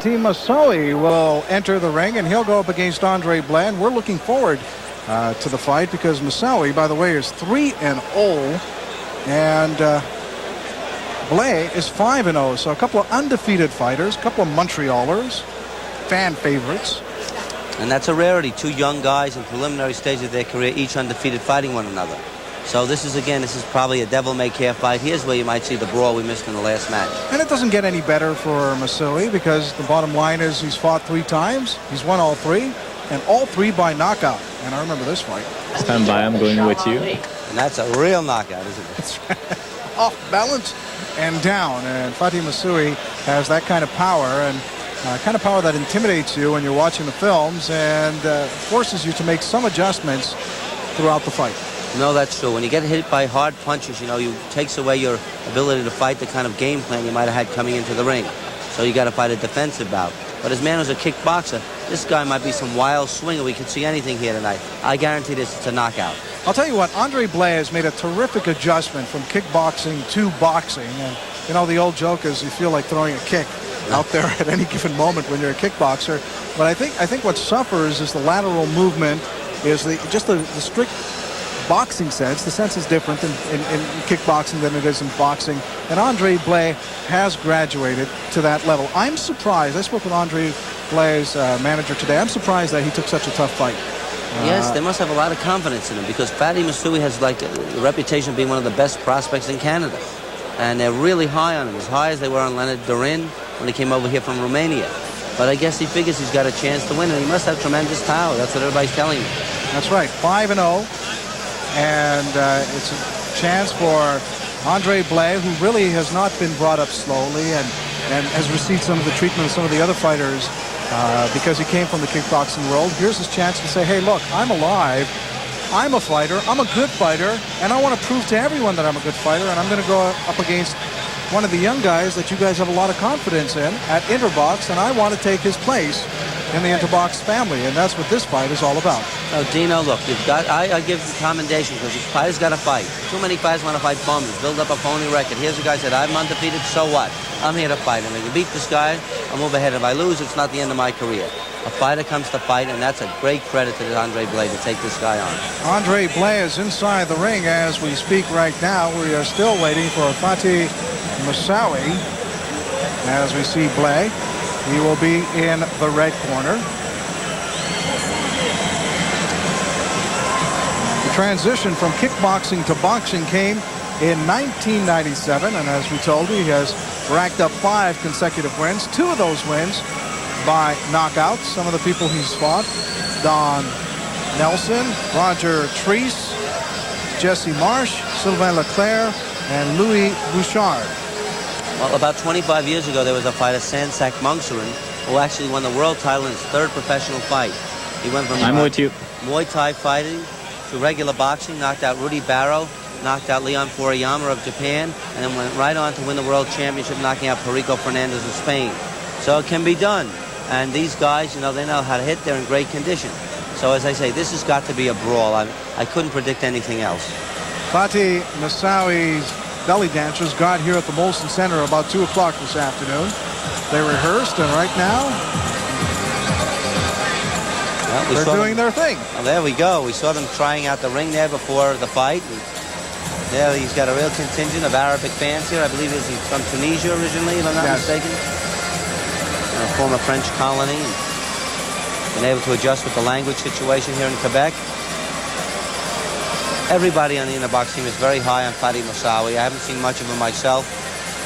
Missoaui will enter the ring, and he'll go up against Andre Blais. We're looking forward to the fight because Missoaui, by the way, is 3-0, and Blais is 5-0. So a couple of undefeated fighters, a couple of Montrealers, fan favorites. And that's a rarity. Two young guys in preliminary stages of their career, each undefeated, fighting one another. So this is probably a devil-may-care fight. Here's where you might see the brawl we missed in the last match. And it doesn't get any better for Missoaui because the bottom line is he's fought 3 times. He's won all 3, and all 3 by knockout. And I remember this fight. Stand by, I'm going with you. And that's a real knockout, isn't it? It's off balance and down. And Fathi Missoaui has that kind of power, and kind of power that intimidates you when you're watching the films and forces you to make some adjustments throughout the fight. No, that's true. When you get hit by hard punches, you takes away your ability to fight the kind of game plan you might have had coming into the ring. So you got to fight a defensive bout. But as man who's a kickboxer, this guy might be some wild swinger. We could see anything here tonight. I guarantee this, it's a knockout. I'll tell you what, Andre Blais has made a terrific adjustment from kickboxing to boxing. And, the old joke is you feel like throwing a kick out there at any given moment when you're a kickboxer. But I think what suffers is the lateral movement, is the strict boxing sense. The sense is different in kickboxing than it is in boxing. And Andre Blais has graduated to that level. I'm surprised. I spoke with Andre Blais' manager today. I'm surprised that he took such a tough fight. Yes, they must have a lot of confidence in him because Fathi Missoaui has the reputation of being one of the best prospects in Canada. And they're really high on him, as high as they were on Leonard Durin when he came over here from Romania. But I guess he figures he's got a chance to win, and he must have tremendous power. That's what everybody's telling me. That's right, 5-0. And it's a chance for Andre Blais, who really has not been brought up slowly and has received some of the treatment of some of the other fighters because he came from the kickboxing world. Here's his chance to say, hey, look, I'm alive. I'm a fighter. I'm a good fighter. And I want to prove to everyone that I'm a good fighter. And I'm going to go up against one of the young guys that you guys have a lot of confidence in at Interbox. And I want to take his place in the Interbox family, and that's what this fight is all about. Oh, Dino, look, I give you commendation because the fighter's got to fight. Too many fighters want to fight bums, build up a phony record. Here's a guy said, I'm undefeated, so what? I'm here to fight, and if you beat this guy, I'll move ahead. If I lose, it's not the end of my career. A fighter comes to fight, and that's a great credit to Andre Blais to take this guy on. Andre Blais is inside the ring as we speak right now. We are still waiting for Fathi Missoaui as we see Blais. He will be in the red corner. The transition from kickboxing to boxing came in 1997, and as we told you, he has racked up 5 consecutive wins. 2 of those wins by knockouts. Some of the people he's fought: Don Nelson, Roger Treese, Jesse Marsh, Sylvain Leclerc, and Louis Bouchard. Well, about 25 years ago, there was a fighter, Sansak Mungsurin, who actually won the world title in his 3rd professional fight. He went from Muay Thai fighting to regular boxing, knocked out Rudy Barrow, knocked out Leon Furuyama of Japan, and then went right on to win the world championship, knocking out Perico Fernandez of Spain. So it can be done. And these guys, they know how to hit. They're in great condition. So as I say, this has got to be a brawl. I couldn't predict anything else. Fathi Missoaui's belly dancers got here at the Molson Center about 2 o'clock this afternoon. They rehearsed, and right now they're doing their thing. Well, there we go. We saw them trying out the ring there before the fight. There he's got a real contingent of Arabic fans here. I believe he's from Tunisia originally, if I'm not mistaken. A former French colony. Been able to adjust with the language situation here in Quebec. Everybody on the Interbox team is very high on Fathi Missoaui. I haven't seen much of him myself,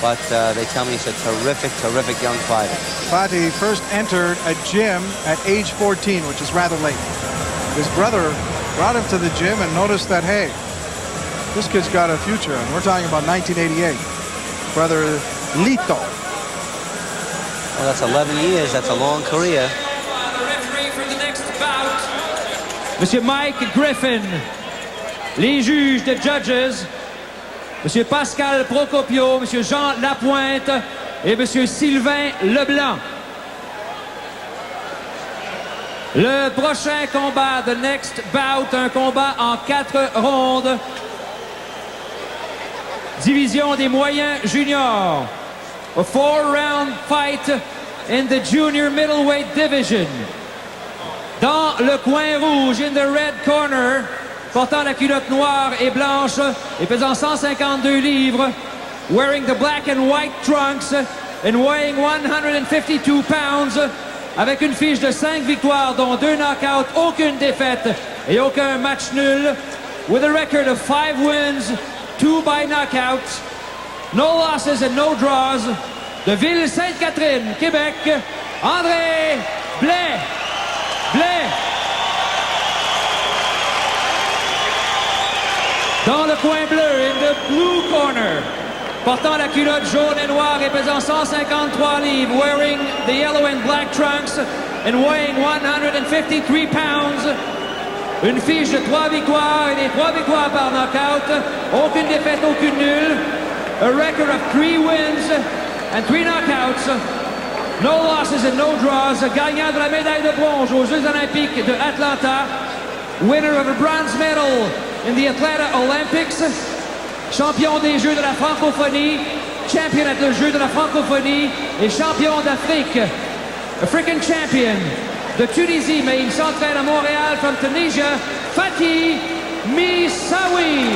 but they tell me he's a terrific, terrific young fighter. Fathi first entered a gym at age 14, which is rather late. His brother brought him to the gym and noticed that, hey, this kid's got a future. And we're talking about 1988. Brother Lito. Well, that's 11 years. That's a long career. The referee for the next bout, Monsieur Mike Griffin. Les juges, the judges, Monsieur Pascal Procopio, Monsieur Jean Lapointe et Monsieur Sylvain Leblanc. Le prochain combat, the next bout, un combat en 4 rondes. Division des moyens juniors. A 4-round fight in the junior middleweight division. Dans le coin rouge, in the red corner, portant la culotte noire et blanche et pesant 152 livres, wearing the black and white trunks and weighing 152 pounds, avec une fiche de 5 victoires, dont 2 knockouts, aucune défaite et aucun match nul, with a record of 5 wins, 2 by knockouts, no losses and no draws, de Ville-Sainte-Catherine, Québec, André Blais. Blais. Dans le coin bleu, in the blue corner, portant la culotte jaune et noire et pesant 153 livres, wearing the yellow and black trunks and weighing 153 pounds, une fiche de 3 victoires et des 3 victoires par knockout, aucune défaite, aucune nulle, a record of 3 wins and 3 knockouts, no losses and no draws, gagnant de la médaille de bronze aux Jeux olympiques de Atlanta, winner of a bronze medal in the Atlanta Olympics, champion des Jeux de la francophonie, champion at the Jeux de la francophonie et champion d'Afrique, African champion de Tunisie, mais il s'entraîne à Montréal from Tunisia, Fathi Missoaui.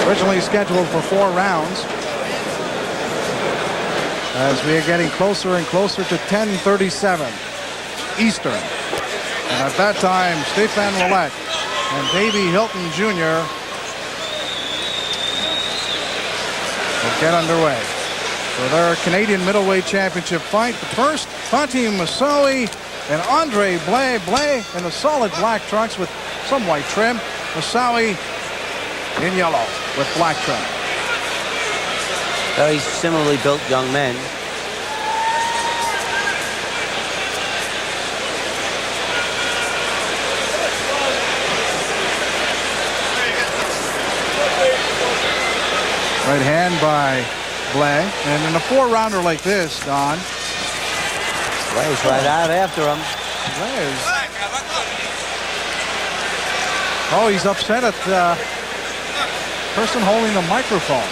Originally scheduled for 4 rounds. As we are getting closer and closer to 10:37 Eastern. And at that time, Stéphane Ouellet and Davey Hilton Jr. will get underway for their Canadian middleweight championship fight. But first, Fathi Missoaui and Andre Blais. Blais in the solid black trunks with some white trim. Missoaui in yellow with black trim. Very similarly built young men. Right hand by Blais. And in a 4-rounder like this, Don. Blais right out after him. Blais. Oh, he's upset at the person holding the microphone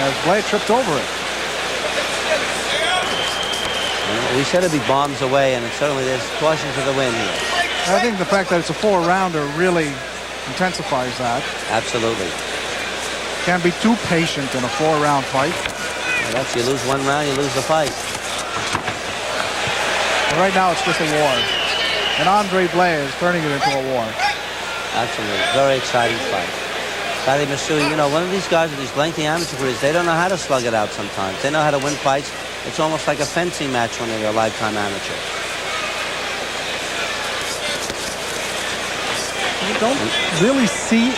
as Blais tripped over it. We said it'd be bombs away, and certainly there's caution to the wind here. I think the fact that it's a 4-rounder really intensifies that. Absolutely. Can't be too patient in a 4-round fight. Well, that's, you lose 1 round, you lose the fight. But right now it's just a war. And Andre Blais is turning it into a war. Absolutely. Very exciting fight. Fathi Missoaui, you know, one of these guys with these lengthy amateur careers, they don't know how to slug it out sometimes. They know how to win fights. It's almost like a fencing match when they're a lifetime amateur. You don't really see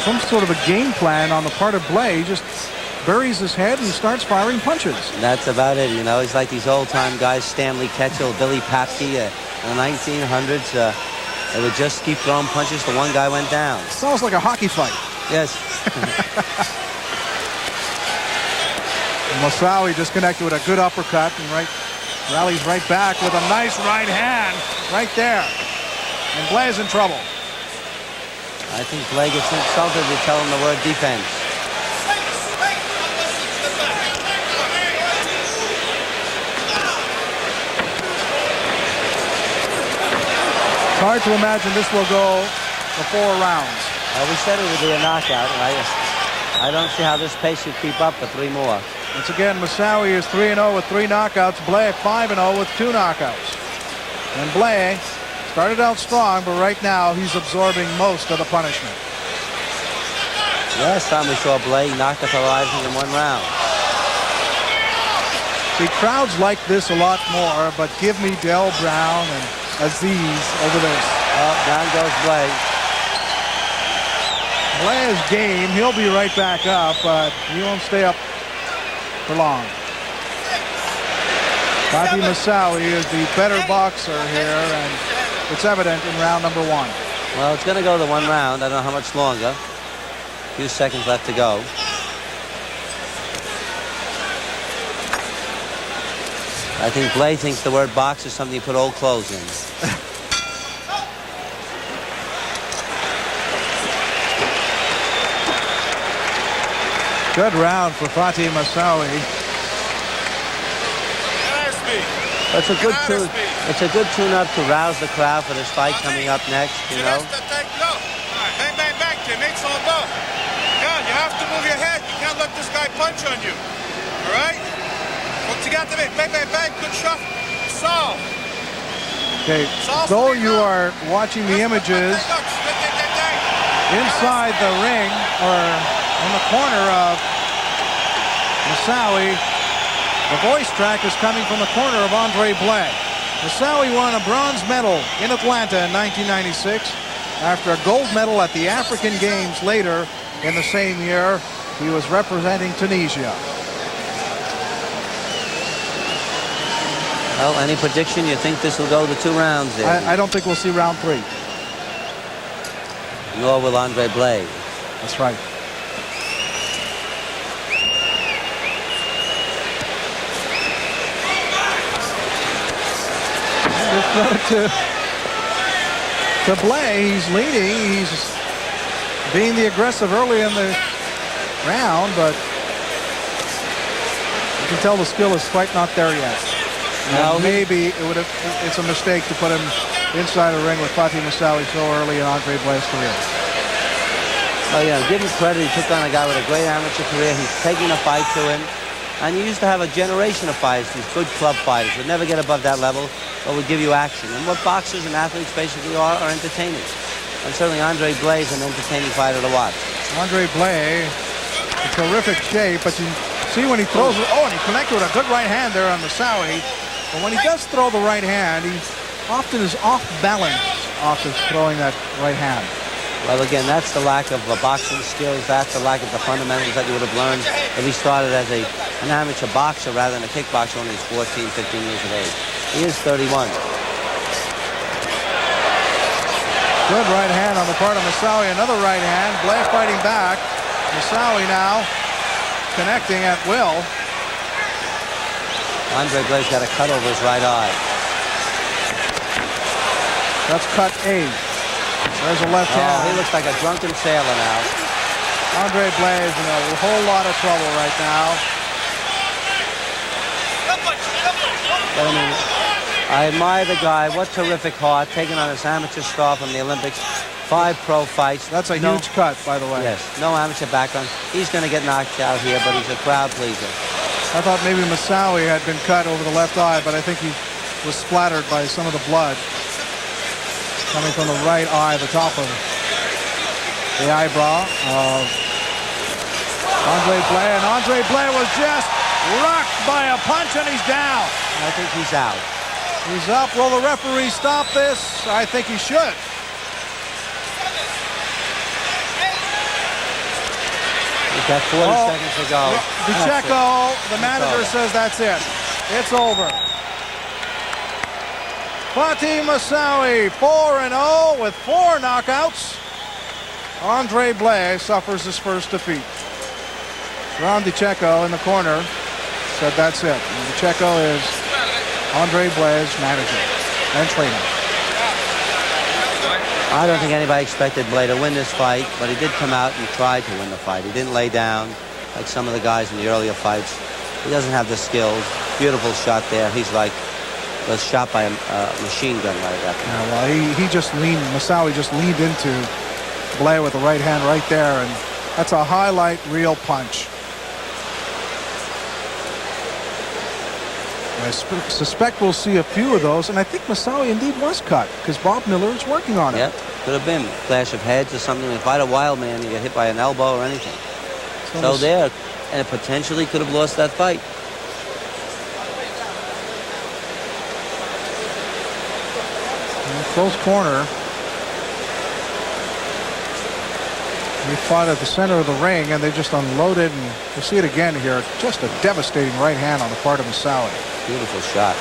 some sort of a game plan on the part of Blais. He just buries his head and starts firing punches. That's about it, you know. He's like these old-time guys, Stanley Ketchel, Billy Papke in the 1900s. They would just keep throwing punches till one guy went down. It's almost like a hockey fight. Yes. Missoaui disconnected with a good uppercut and rallies right back with a nice right hand right there. And Blais in trouble. I think Blais gets insulted if you tell him the word defense. It's hard to imagine this will go for 4 rounds. We said it would be a knockout, and I don't see how this pace should keep up for 3 more. Once again, Missoaui is 3-0 with 3 knockouts. Blais 5-0 with 2 knockouts. And Blais started out strong, but right now he's absorbing most of the punishment. Last time we saw Blais knocked us alive in 1 round. See, crowds like this a lot more, but give me Del Brown and Aziz over this. Oh, down goes Blais. Blais game. He'll be right back up, but he won't stay up for long. Fathi Missoaui is the better boxer here, and it's evident in round number 1. Well, it's going to go the 1 round. I don't know how much longer. A few seconds left to go. I think Blais thinks the word box is something you put old clothes in. Good round for Fathi Missoaui. It's a good tune. It's a good tune-up to rouse the crowd for this fight coming up next. You know. Bang, bang, bang. Yeah, you have to move your head. You can't let this guy punch on you. All right? Bang, bang, bang. Good shot. Solve. Okay. Though you are watching the images inside the ring or in the corner of Missoaui, the voice track is coming from the corner of Andre Blais. Missoaui won a bronze medal in Atlanta in 1996 after a gold medal at the African Games later in the same year. He was representing Tunisia. Well, any prediction? You think this will go the 2 rounds there? I don't think we'll see round 3. Nor will Andre Blais. That's right. Good credit to Blais. He's leading. He's being the aggressive early in the round, but you can tell the skill is quite not there yet. Now, maybe it's a mistake to put him inside a ring with Fathi Missoaui so early in Andre Blais' career. Oh yeah, give him credit. He took on a guy with a great amateur career. He's taking a fight to him. And you used to have a generation of fighters, these good club fighters, would never get above that level, but would give you action. And what boxers and athletes basically are entertainers. And certainly Andre Blais is an entertaining fighter to watch. Andre Blais, in terrific shape, but you see when he throws it, and he connected with a good right hand there on Missoaui. But when he does throw the right hand, he often is off balance after throwing that right hand. Well, again, that's the lack of boxing skills. That's the lack of the fundamentals that you would have learned if he started as an amateur boxer rather than a kickboxer when he was 14, 15 years of age. He is 31. Good right hand on the part of Missoaui. Another right hand. Blais fighting back. Missoaui now connecting at will. Andre Blais got a cut over his right eye. That's cut A. There's a left hand. He looks like a drunken sailor now. Andre Blais in a whole lot of trouble right now. But I mean, I admire the guy. What terrific heart, taking on his amateur star from the Olympics. 5 pro fights. That's a huge cut, by the way. Yes, no amateur background. He's going to get knocked out here, but he's a crowd pleaser. I thought maybe Missoaui had been cut over the left eye, but I think he was splattered by some of the blood coming from the right eye, the top of the eyebrow of Andre Blais. And Andre Blais was just rocked by a punch, and he's down. I think he's out. He's up. Will the referee stop this? I think he should. He's got 40 seconds to go. Pacheco, the manager, says that's it. It's over. Fathi Missoaui, 4-0 with 4 knockouts. Andre Blais suffers his first defeat. Ron DiCecco in the corner said that's it. And DiCecco is Andre Blais' manager and trainer. I don't think anybody expected Blais to win this fight, but he did come out and try to win the fight. He didn't lay down like some of the guys in the earlier fights. He doesn't have the skills. Beautiful shot there. He's like was shot by a machine gun right after. Yeah, well, he just leaned, Missoaui just leaned into Blais with the right hand right there, and that's a highlight reel punch. I suspect we'll see a few of those, and I think Missoaui indeed was cut because Bob Miller is working on it. Yep, could have been clash of heads or something. If I had a wild man, you get hit by an elbow or anything. So there, and potentially could have lost that fight. Close corner. He fought at the center of the ring, and they just unloaded, and we'll see it again here. Just a devastating right hand on the part of Missoaui. Beautiful shot.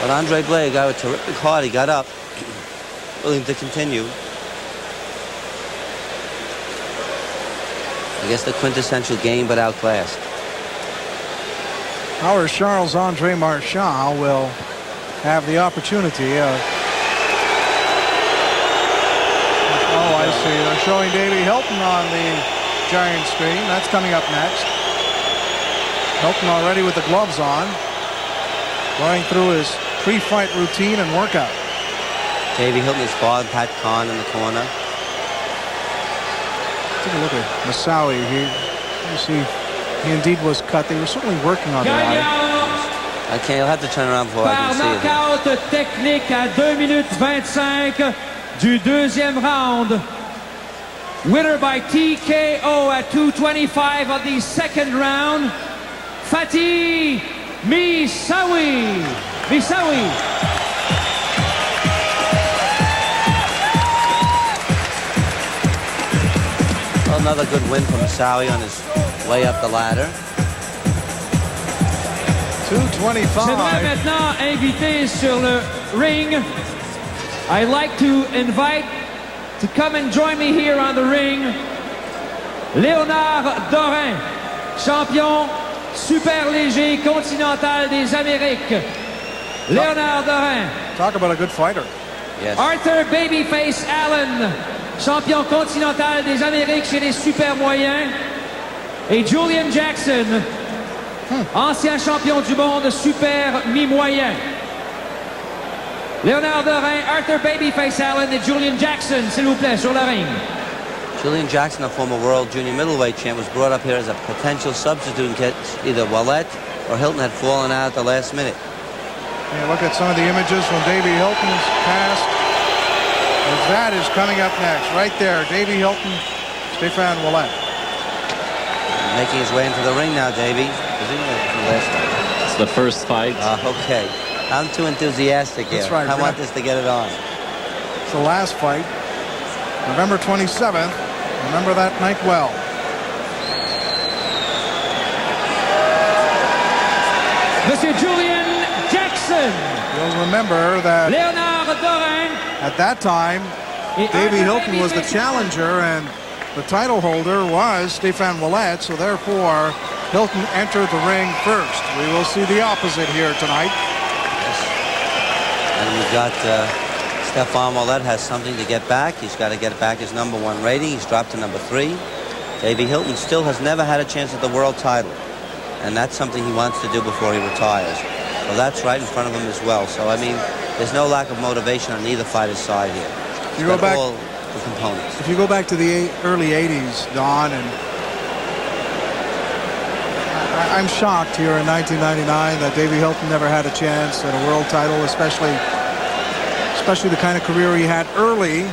But Andre Blais, a guy with terrific heart, he got up. willing to continue. I guess the quintessential game, but outclassed. Our Charles-Andre Marchand will have the opportunity of... Oh, I see. They're showing Davey Hilton on the giant screen. That's coming up next. Hilton already with the gloves on, going through his pre-fight routine and workout. Davey Hilton is following Pat Kahn in the corner. Take a look at Missoaui. You see, he indeed was cut. They were certainly working on the eye. You'll have to turn around before I Par can see it. knockout technique à 2 minutes 25 du deuxième round. Winner by TKO at 2:25 of the second round. Fathi Missoaui. Another good win from Missoaui on his way up the ladder. 225. J'aimerais maintenant inviter sur le ring. I'd like to invite to come and join me here on the ring Léonard Dorin, champion super léger continental des Amériques. Léonard Dorin. Talk about a good fighter. Yes. Arthur Babyface Allen, champion continental des Amériques chez les super moyens. Et Julian Jackson, ancien champion du monde super mi-moyen. Léonard Dorin, Arthur Babyface Allen et Julian Jackson, s'il vous plaît, sur le ring. Julian Jackson, a former world junior middleweight champ, was brought up here as a potential substitute in case either Ouellet or Hilton had fallen out at the last minute. Yeah, look at some of the images from Davey Hilton's past. And that is coming up next, right there. Davey Hilton, Stéphane Ouellet. Making his way into the ring now, Davey. It's the first fight. Okay. I'm too enthusiastic here. That's right. I want this to get it on. It's the last fight, November 27th. Remember that night well. Monsieur Julian Jackson. You'll remember that Léonard Dorin. at that time, Davey Hilton was the challenger and the title holder was Stéphane Ouellet, so therefore Hilton entered the ring first. We will see the opposite here tonight. Yes. And we've got Stéphane Ouellet has something to get back. He's got to get back his #1 rating. He's dropped to #3. Davey Hilton still has never had a chance at the world title. And that's something he wants to do before he retires. So that's right in front of him as well. So, I mean, there's no lack of motivation on either fighter's side here. You go back, all the components. if you go back to the early 80s, Don, and I'm shocked here in 1999 that Davey Hilton never had a chance at a world title, especially the kind of career he had early